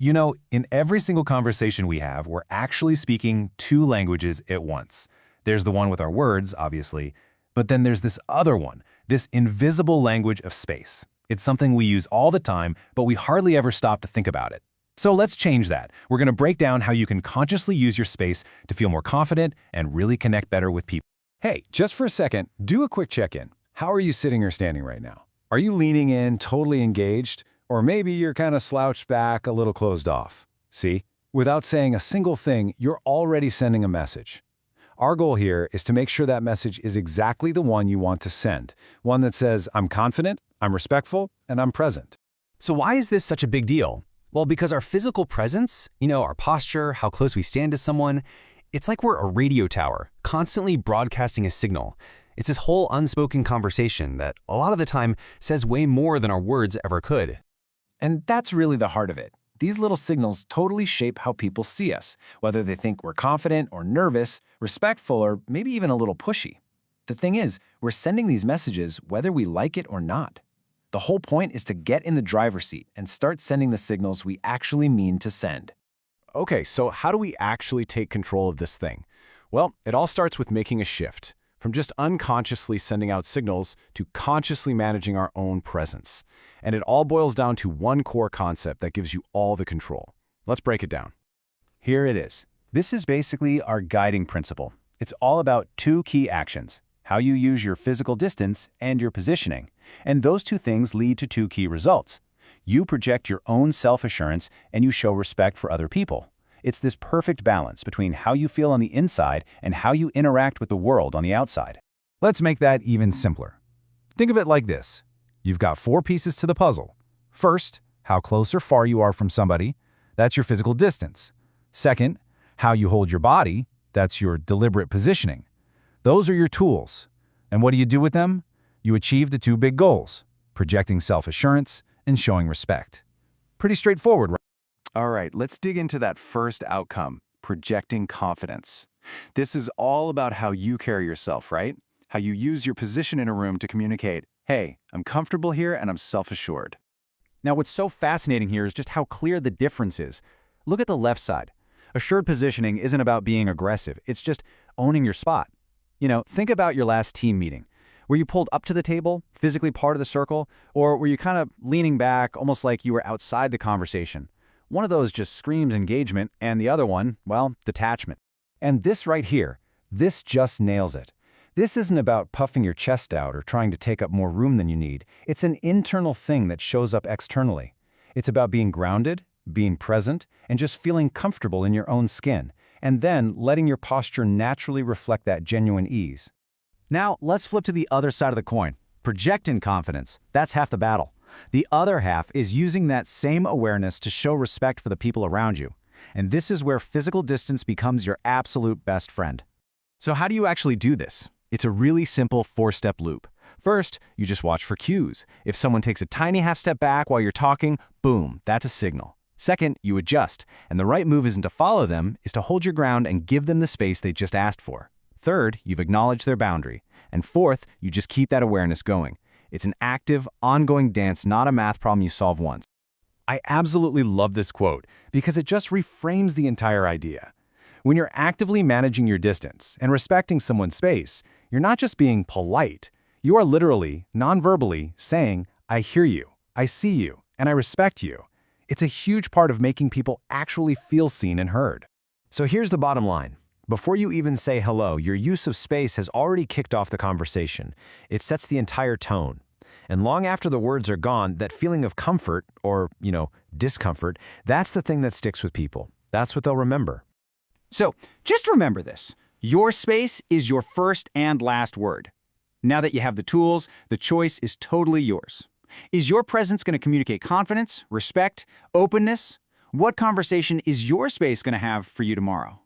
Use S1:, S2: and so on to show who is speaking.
S1: You know, in every single conversation we have, we're actually speaking two languages at once. There's the one with our words, obviously, but then there's this other one, this invisible language of space. It's something we use all the time, but we hardly ever stop to think about it. So let's change that. We're going to break down how you can consciously use your space to feel more confident and really connect better with people.
S2: Hey, just for a second, do a quick check-in. How are you sitting or standing right now? Are you leaning in, totally engaged? Or maybe you're kind of slouched back, a little closed off. See? Without saying a single thing, you're already sending a message. Our goal here is to make sure that message is exactly the one you want to send. One that says, I'm confident, I'm respectful, and I'm present.
S3: So why is this such a big deal? Well, because our physical presence, our posture, how close we stand to someone, it's like we're a radio tower, constantly broadcasting a signal. It's this whole unspoken conversation that a lot of the time says way more than our words ever could.
S4: And that's really the heart of it. These little signals totally shape how people see us, whether they think we're confident or nervous, respectful, or maybe even a little pushy. The thing is, we're sending these messages whether we like it or not. The whole point is to get in the driver's seat and start sending the signals we actually mean to send.
S2: Okay, so how do we actually take control of this thing? Well, it all starts with making a shift. From just unconsciously sending out signals to consciously managing our own presence. And it all boils down to one core concept that gives you all the control. Let's break it down.
S1: Here it is. This is basically our guiding principle. It's all about two key actions, how you use your physical distance and your positioning. And those two things lead to two key results. You project your own self-assurance and you show respect for other people. It's this perfect balance between how you feel on the inside and how you interact with the world on the outside.
S2: Let's make that even simpler. Think of it like this. You've got 4 pieces to the puzzle. First, how close or far you are from somebody. That's your physical distance. Second, how you hold your body. That's your deliberate positioning. Those are your tools. And what do you do with them? You achieve the 2 big goals, projecting self-assurance and showing respect. Pretty straightforward, right?
S5: All right, let's dig into that first outcome, projecting confidence. This is all about how you carry yourself, right? How you use your position in a room to communicate, hey, I'm comfortable here and I'm self-assured.
S3: Now, what's so fascinating here is just how clear the difference is. Look at the left side. Assured positioning isn't about being aggressive. It's just owning your spot. Think about your last team meeting. Were you pulled up to the table, physically part of the circle, or were you kind of leaning back, almost like you were outside the conversation? One of those just screams engagement, and the other one, well, detachment.
S2: And this right here, this just nails it. This isn't about puffing your chest out or trying to take up more room than you need. It's an internal thing that shows up externally. It's about being grounded, being present, and just feeling comfortable in your own skin, and then letting your posture naturally reflect that genuine ease.
S3: Now, let's flip to the other side of the coin. Projecting confidence. That's half the battle. The other half is using that same awareness to show respect for the people around you. And this is where physical distance becomes your absolute best friend. So how do you actually do this? It's a really simple 4-step loop. First, you just watch for cues. If someone takes a tiny half step back while you're talking, boom, that's a signal. Second, you adjust. And the right move isn't to follow them, is to hold your ground and give them the space they just asked for. Third, you've acknowledged their boundary. And fourth, you just keep that awareness going. It's an active, ongoing dance, not a math problem you solve once.
S2: I absolutely love this quote because it just reframes the entire idea. When you're actively managing your distance and respecting someone's space, you're not just being polite. You are literally, non-verbally saying, I hear you, I see you, and I respect you. It's a huge part of making people actually feel seen and heard.
S6: So here's the bottom line. Before you even say hello, your use of space has already kicked off the conversation. It sets the entire tone. And long after the words are gone, that feeling of comfort, or, discomfort, that's the thing that sticks with people. That's what they'll remember.
S7: So just remember this. Your space is your first and last word. Now that you have the tools, the choice is totally yours. Is your presence going to communicate confidence, respect, openness? What conversation is your space going to have for you tomorrow?